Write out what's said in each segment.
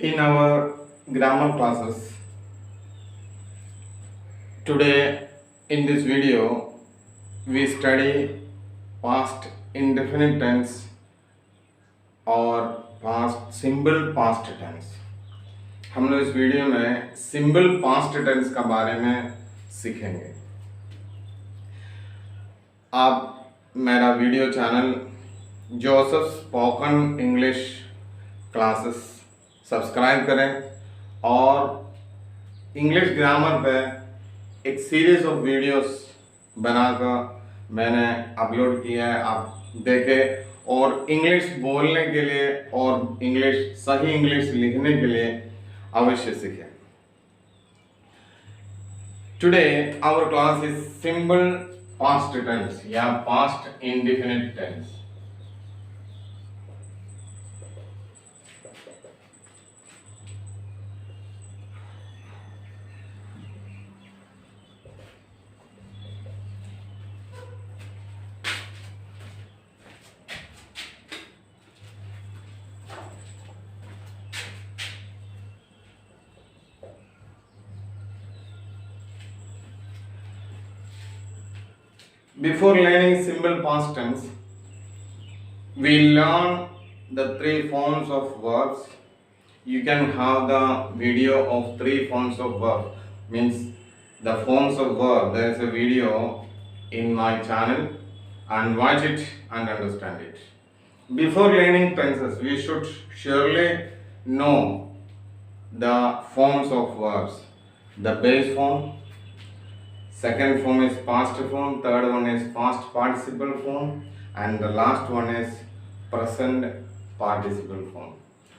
In our grammar classes, today in this video, we study past indefinite tense और past simple past tense. हम लोग इस video में simple past tense का बारे में सीखेंगे. आप मेरा video channel Joseph spoken English classes subscribe करें और इंग्लिश ग्रामर पे एक सीरीज ऑफ वीडियोस बनाकर मैंने अपलोड किया है. आप देखें और इंग्लिश बोलने के लिए और सही इंग्लिश लिखने के लिए अवश्य सीखें. Today our class is simple past tense या past indefinite tense. Before learning simple past tense, we learn the three forms of verbs. You can have the video of three forms of verb. Means the forms of verb. There is a video in my channel, and watch it and understand it. Before learning tenses, we should surely know the forms of verbs. The base form. Second form is past form, third one is past participle form, and the last one is present participle form.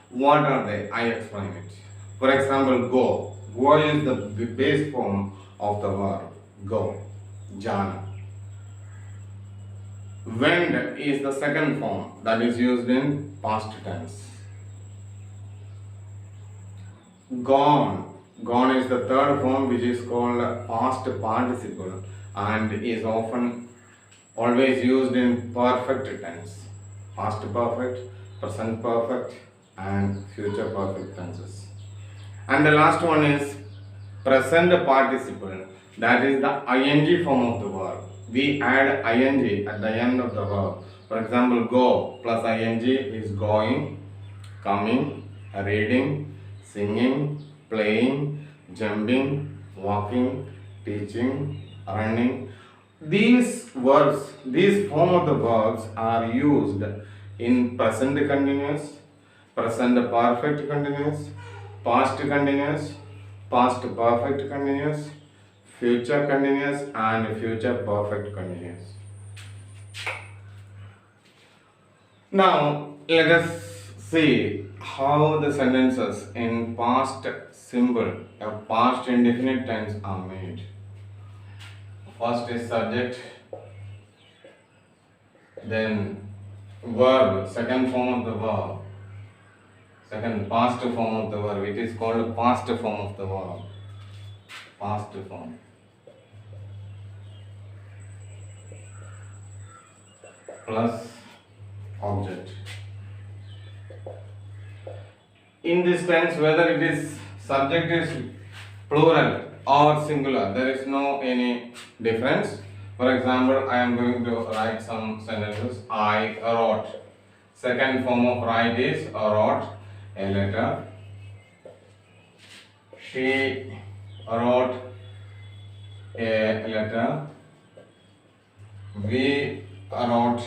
What are they? I explain it. For example, go. Go is the base form of the verb. Go. Jana. Went is the second form that is used in past tense. Gone. Gone is the third form, which is called past participle and is often always used in perfect tense. Past perfect, present perfect and future perfect tenses. And the last one is present participle, that is the ing form of the verb. We add ing at the end of the verb. For example, go plus ing is going, coming, reading, singing, playing, jumping, walking, teaching, running. These verbs, these form of the verbs are used in present continuous, present perfect continuous, past continuous, past perfect continuous, future continuous and future perfect continuous. Now let us see how the sentences in past simple or past indefinite tense are made. First is subject, then verb, second form of the verb, second past form of the verb. It is called past form of the verb. Past form. Plus object. In this tense, whether it is subject is plural or singular, there is no any difference. For example, I am going to write some sentences. I wrote. Second form of write is wrote a letter. She wrote a letter. We wrote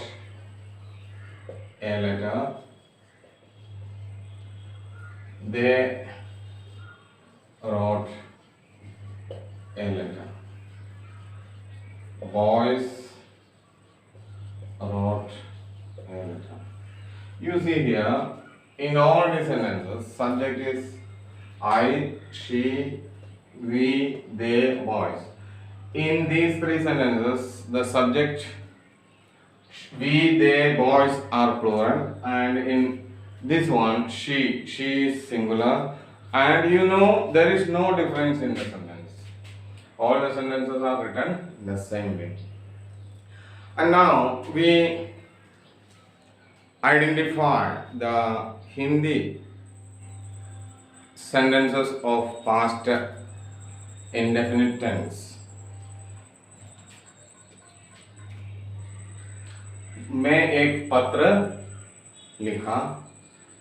a letter. They wrote a letter. Boys wrote a letter. You see here, in all these sentences, subject is I, she, we, they, boys. In these three sentences, the subject we, they, boys are plural, and in this one, she is singular, and you know there is no difference in the sentence. All the sentences are written in the same way. And now we identify the Hindi sentences of past indefinite tense. मैं एक पत्र लिखा.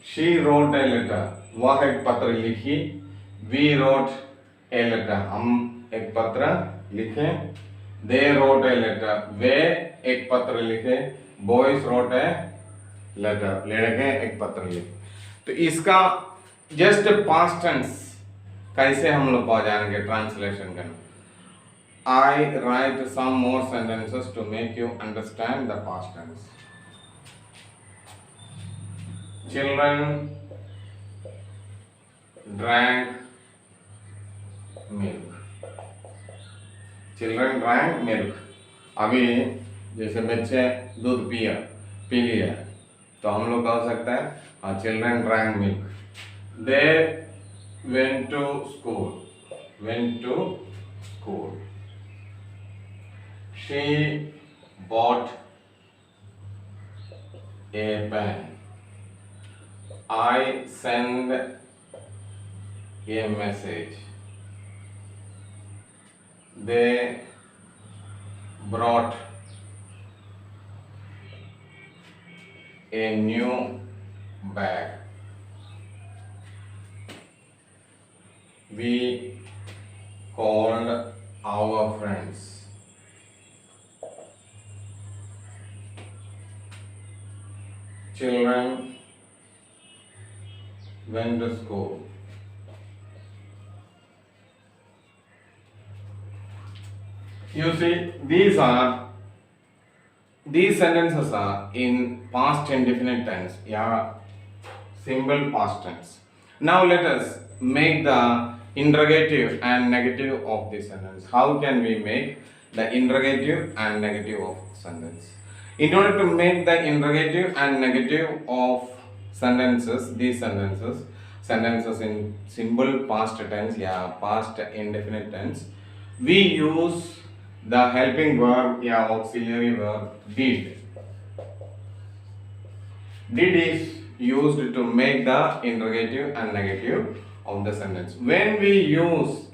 She wrote a letter. वह एक पत्र लिखी. We wrote a letter. हम एक पत्र लिखे. They wrote a letter. वे एक पत्र लिखे. Boys wrote a letter. लड़के एक पत्र लिखे. तो इसका जस्ट पास्ट टेंस कैसे हम लोग पहुंचाएंगे ट्रांसलेशन करने. I write some more sentences to make you understand the past tense. Children drank milk. Children drank milk. अभी जैसे बच्चे दूध पी लिया तो हम लोग कह सकते हैं children drank milk. They went to school. She bought a pen. I sent a message. They brought a new bag. We called our friends. Children went to school. You see, these sentences are in past indefinite tense, simple past tense. Now let us make the interrogative and negative of this sentence. How can we make the interrogative and negative of sentence? In order to make the interrogative and negative of these sentences in simple past tense, past indefinite tense, we use the helping verb, auxiliary verb did. Did is used to make the interrogative and negative of the sentence. When we use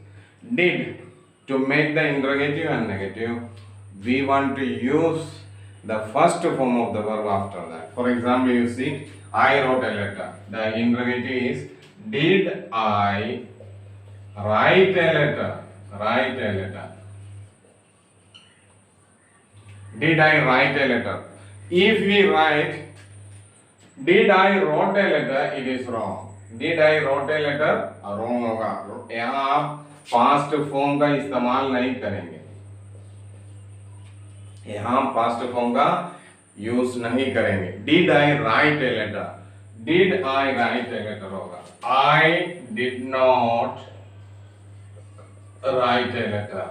did to make the interrogative and negative, we want to use the first form of the verb after that. For example, you see, I wrote a letter. The interrogative is, did I write a letter? Write a letter. Did I write a letter? If we write, did I wrote a letter, it is wrong. Did I wrote a letter, wrong होगा. यहाँ आप past form का इस्तेमाल नहीं करेंगे. यहाँ past form का use नहीं करेंगे. Did I write a letter? Did I write a letter होगा. I did not write a letter.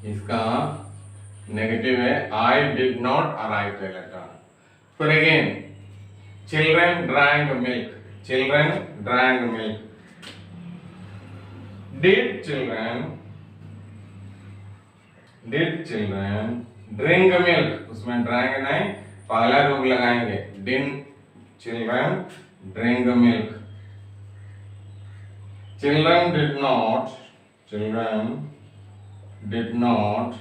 इसका नेगेटिव है. I did not write a letter. फिर again, children drank milk. Children drank milk. Did children drink milk? उसमें drank नहीं, पहला रूप लगाएंगे. Did children drink milk? Children did not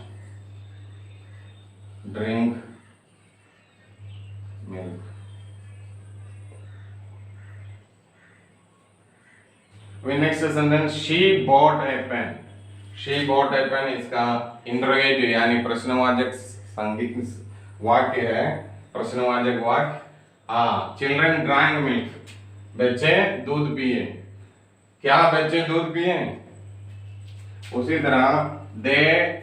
drink milk. We next sentence, she bought a pen. She bought a pen इसका interrogative यानी प्रश्नवाचक संज्ञक वाक्य है. प्रश्नवाचक वाक्य. Children drank milk. बच्चे दूध पिए. क्या बच्चे दूध पिए? उसी तरह they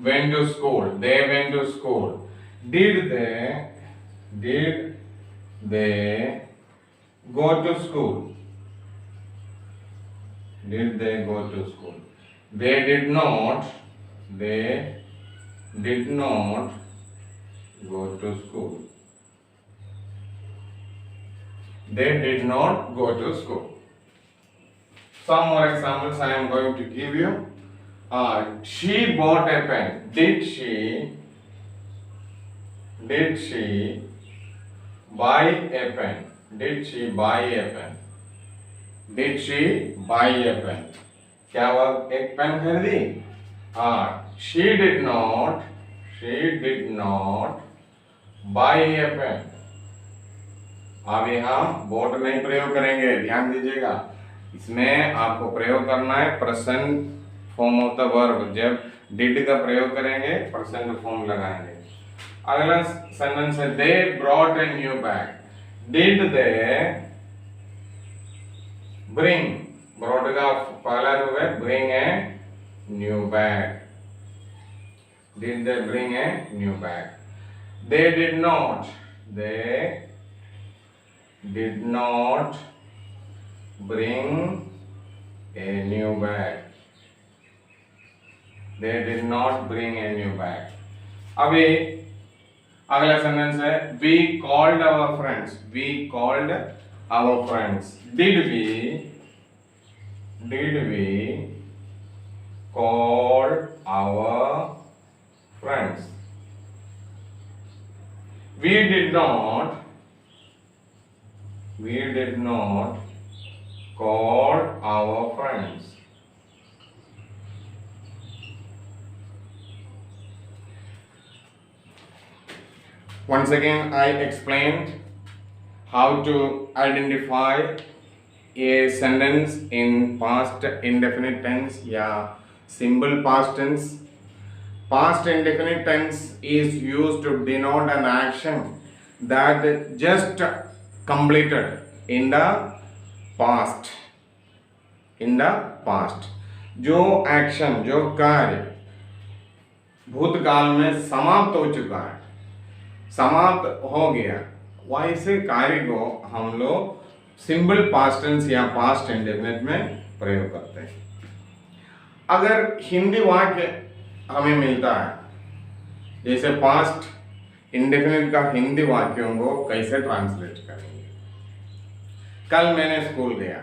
went to school. Did they go to school? Did they go to school? They did not go to school. They did not go to school. Some more examples I am going to give you. She bought a pen. Did she buy a pen? Did she buy a pen? Did she buy a pen? क्या वह एक pen खरीदी? हाँ, she did not buy a pen. अब यहाँ boat नहीं प्रयोग करेंगे, ध्यान दीजिएगा। इसमें आपको प्रयोग करना है present form of the verb. जब डिड का प्रयोग करेंगे प्रेजेंट फॉर्म लगाएंगे। अगला सेंटेंस है they brought a new bag. Did they bring, brought का पहला रूप है bring a new bag. Did they bring a new bag? They did not bring a new bag. They did not bring a new bag. अभी अगला sentence है we called our friends. Did we call our friends? We did not call our friends. Once again, I explained how to identify a sentence in past indefinite tense या simple past tense. Past indefinite tense is used to denote an action that just completed in the past. जो action, जो कार्य भूतकाल में समाप्त हो चुका है, समाप्त हो गया, वैसे कार्य को हम लोग सिंपल पास्ट टेंस या पास्ट इंडेफिनिट में प्रयोग करते हैं। अगर हिंदी वाक्य हमें मिलता है, जैसे पास्ट इंडेफिनिट का हिंदी वाक्यों को कैसे ट्रांसलेट करेंगे? कल मैंने स्कूल गया।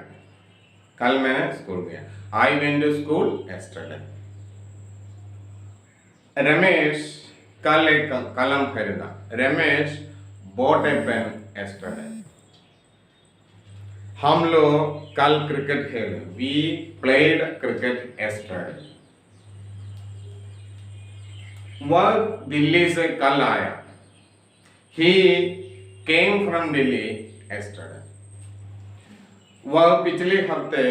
I went to school yesterday. रमेश कल एक कलम खरीदा। Ramesh bought a pen yesterday. हम लोग कल क्रिकेट खेले। We played cricket yesterday. वह दिल्ली से कल आया। He came from Delhi yesterday. वह पिछले हफ्ते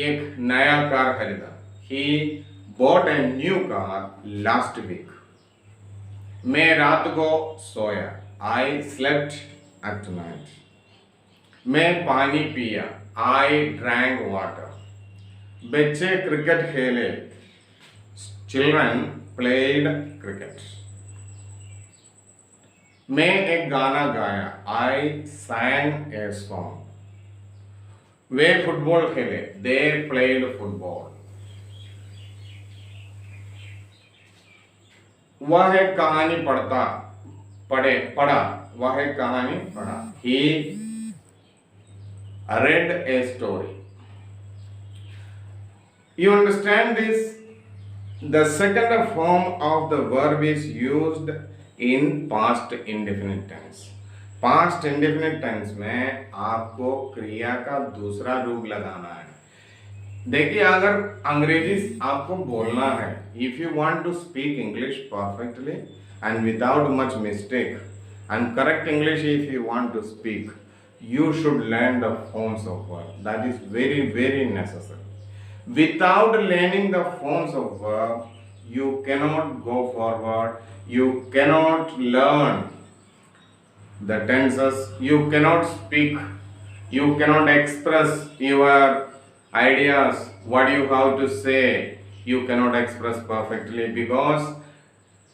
एक नया कार खरीदा। He bought a new car last week. मैं रात को सोया। I slept at night. मैं पानी पिया। I drank water. बच्चे क्रिकेट खेले। Children played cricket. मैं एक गाना गाया। I sang a song. Way football खेले। They played football. वह एक कहानी पढ़ा। वह एक कहानी पढ़ा। He read a story. You understand this? The second form of the verb is used in past indefinite tense. Past indefinite tense में आपको क्रिया का दूसरा रूप लगाना है। देखिए, अगर अंग्रेजी आपको बोलना है, if you want to speak English perfectly and without much mistake and correct English, if you want to speak, you should learn the forms of verb. That is very, very necessary. Without learning the forms of verb, you cannot go forward. You cannot learn the tenses. You cannot speak. You cannot express your ideas. What you have to say, you cannot express perfectly, because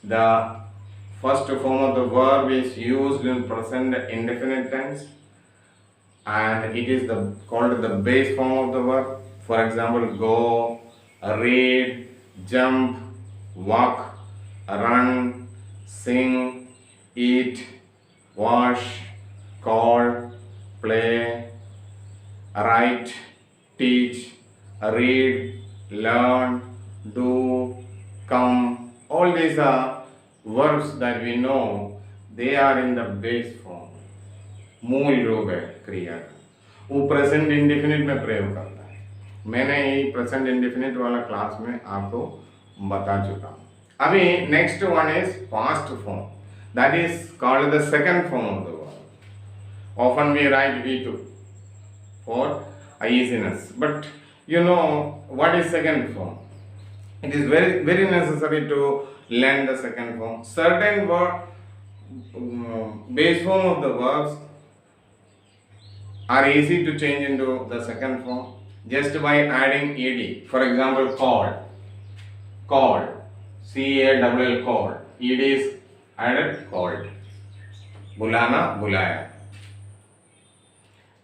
the first form of the verb is used in present indefinite tense, and it is called the base form of the verb. For example, go, read, jump, walk, run, sing, eat, wash, call, play, write, teach, read, learn, do, come. All these are verbs that we know, they are in the base form, मूल रूप है क्रिया का। वो present indefinite में प्रयोग करता है। मैंने ये प्रेजेंट इंडेफिनिट वाला क्लास में आपको बता चुका हूँ। अभी next one is past form, that is called the second form of the verb. Often we write V2 for easiness, but you know what is second form. It is very necessary to learn the second form. Certain base form of the verbs are easy to change into the second form just by adding ed. For example, called, called, called, ed is added, called, बुलाना, बुलाया।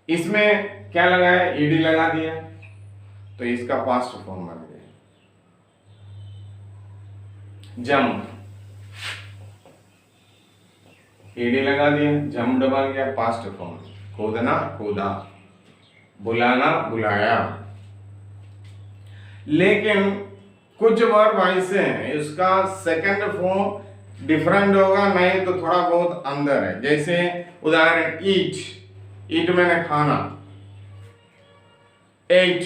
इसमें क्या लगाया, ED लगा दिया, तो इसका past form बन गया। जंप, ईडी लगा दिया, जंप्ड बन गया, पास्ट फॉर्म। कूदना, कूदा, बुलाना, बुलाया। लेकिन कुछ वर्ब ऐसे हैं इसका सेकंड फॉर्म डिफरेंट होगा, नहीं तो थोड़ा बहुत अंदर है। जैसे उदाहरण ईट, ईट मैंने खाना, एट,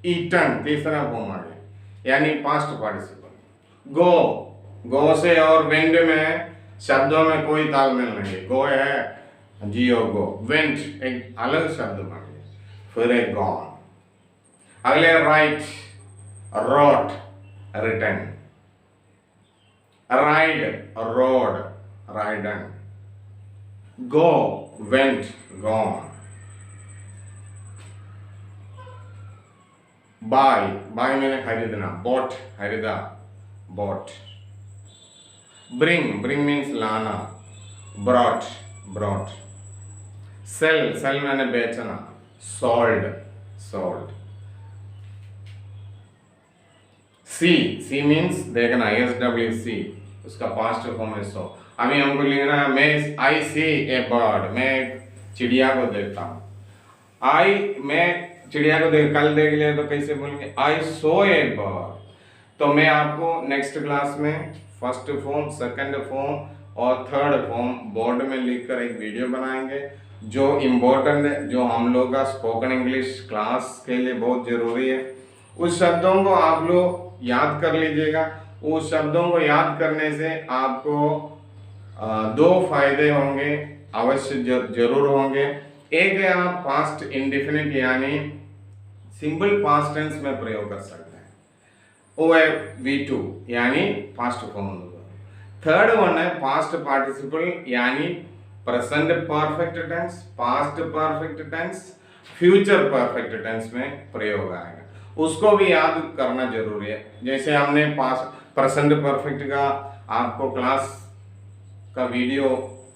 ईटन तीसरा फॉर्म आ गया, यानी पास्ट पार्टिसिपल। गो, गो से और वेंट में शब्दों में कोई तालमेल नहीं, गो है जियो गो, वेंट एक अलग शब्द बन गया, फिर एक गॉन। अगले write, wrote, written, ride, rode, ridden, go, went, gone. Buy, buy मैंने खरीदना, बॉट, खरीदा, बॉट। ब्रिंग, ब्रिंग मीन्स लाना, ब्रॉट, ब्रॉट। सेल, सेल मैंने बेचना, sold, sold. See, see means देखना, SWC, उसका पास्ट फॉर्म है सो। अभी हमको लिखना है मैं आई सी ए बर्ड, मैं एक चिड़िया को देखता हूँ। मैं चिड़िया को कल देख लिया तो कैसे बोलेंगे, आई सो ए बर्ड। तो मैं आपको नेक्स्ट क्लास में फर्स्ट फॉर्म, सेकंड फॉर्म और थर्ड फॉर्म बोर्ड में लिखकर एक वीडियो बनाएंगे जो इम्पोर्टेंट है, जो हम लोग का स्पोकन इंग्लिश क्लास के लिए बहुत जरूरी है। उस शब्दों को आप लोग याद कर लीजिएगा। उस शब्दों को याद करने से आपको दो फायदे होंगे, अवश्य जरूर होंगे। एक है आप पास्ट इंडेफिनिट यानी सिंपल पास्ट टेंस में प्रयोग कर सकते हैं, वो है V2 यानी पास्ट फॉर्म। थर्ड वन है पास्ट पार्टिसिपल यानी present perfect tense, past perfect tense, future perfect tense में प्रयोग आएगा, उसको भी याद करना जरूरी है। जैसे हमने पास्ट प्रेजेंट परफेक्ट का आपको क्लास का वीडियो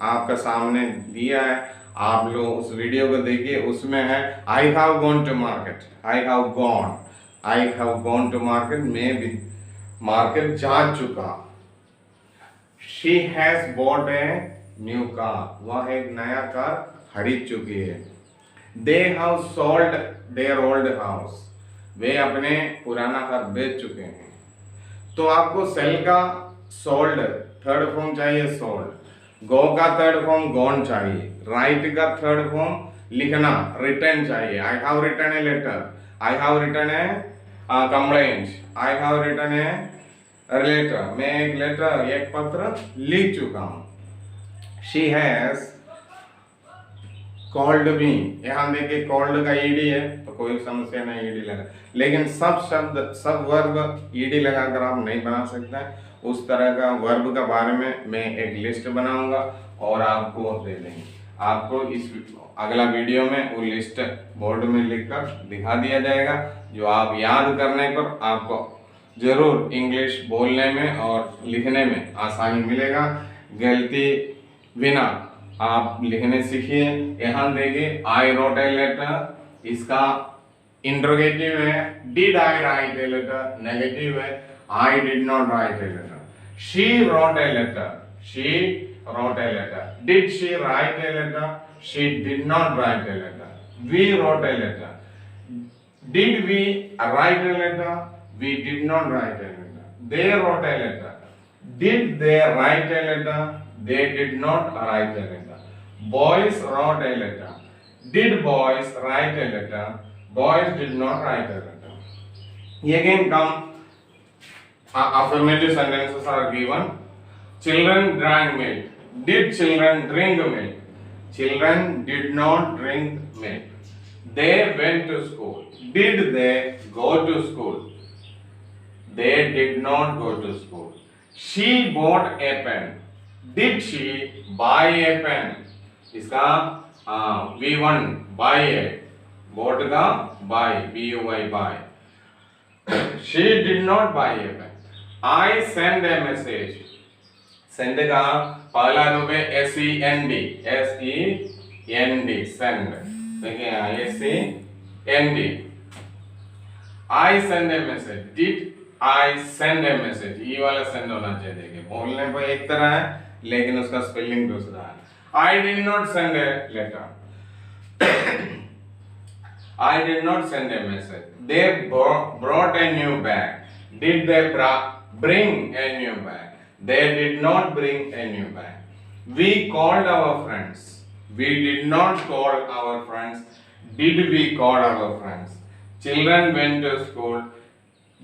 आपका सामने दिया है, आप लोग उस वीडियो को देखिए। उसमें है I have gone to market, I have gone to market, मैं भी मार्केट जा चुका। She has bought a new car, वह एक नया कार खरीद चुकी है। They have sold their old house, वे अपने पुराना घर बेच चुके हैं। तो आपको सेल का सोल्ड थर्ड फॉर्म चाहिए, सोल्ड। गो का थर्ड फॉर्म गॉन चाहिए। राइट का थर्ड फॉर्म लिखना रिटर्न चाहिए। I have written a letter, I have written a complaint, I have written a letter, मैं एक लेटर, एक पत्र लिख चुका हूं। शी हैज कॉल्ड मी, यहां देखिए कॉल्ड का ईडी है तो कोई समस्या नहीं, ईडी लगा। लेकिन सब शब्द, सब वर्ब ईडी लगाकर आप नहीं बना सकते। उस तरह का वर्ब का बारे में मैं एक लिस्ट बनाऊंगा और आपको दे देंगे। आपको इस अगला वीडियो में वो लिस्ट बोर्ड में लिखकर दिखा दिया जाएगा, जो आप याद करने पर आपको जरूर इंग्लिश बोलने में और लिखने में आसानी मिलेगा। गलती बिना आप लिखने सीखिए। यहाँ देखिए आई रोट ए लेटर, इसका इंट्रोगेटिव है did I write a letter, negative है I did not write a letter. She wrote a letter, she wrote a letter. Did she write a letter? She did not write a letter. We wrote a letter. Did we write a letter? We did not write a letter. They wrote a letter. Did they write a letter? They did not write a letter. Boys wrote a letter. Did boys write a letter? Boys did not write a letter. Again come affirmative sentences are given. Children drank milk. Did children drink milk? Children did not drink milk. They went to school. Did they go to school? They did not go to school. She bought a pen. Did she buy a pen? इसका V1 buy है. Bought का buy, B-U-Y buy. She did not buy a pen. I send a message. Send का पहला रूप है S-E-N-D. S-E-N-D send. देखिए S-E-N-D. I send a message. Did I send a message? ये वाला send होना चाहिए. देखिए बोलने पर एक तरह है लेकिन उसका स्पेलिंग दूसरा है. I did not send a letter. I did not send a message. They brought a new bag. Did they bring a new bag? They did not bring a new bag. We called our friends. We did not call our friends. Did we call our friends? Children went to school.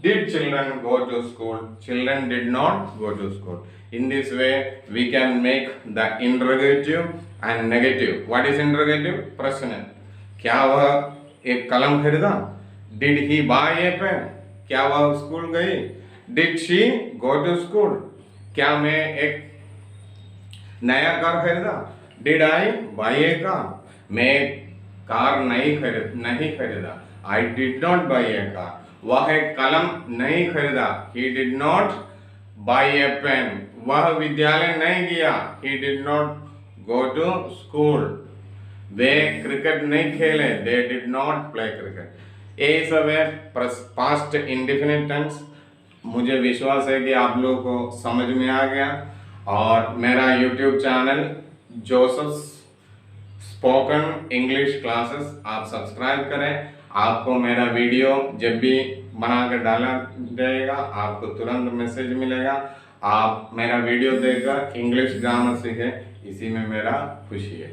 Did children go to school? Children did not go to school. In this way, we can make the interrogative and negative. What is interrogative? प्रश्न. क्या वह एक कलम खरीदा? Did he buy a pen? क्या वह school गई? Did she go to school? क्या मैं एक नया कार खरीदा? Did I buy a car? मैं कार नहीं खरीदा. I did not buy a car. वह एक कलम नहीं खरीदा. He did not buy a pen. वह विद्यालय नहीं गया. He did not go to school. Way cricket नहीं खेले. They did not play cricket. ये सब है पास्ट इंडेफिनिट टेंस. मुझे विश्वास है कि आप लोगों को समझ में आ गया. और मेरा YouTube channel Joseph spoken English classes आप सब्सक्राइब करें. आपको मेरा वीडियो जब भी बना कर डाला जाएगा आपको तुरंत मैसेज मिलेगा. आप मेरा वीडियो देखकर इंग्लिश ग्रामर सीखें. इसी में मेरा खुशी है.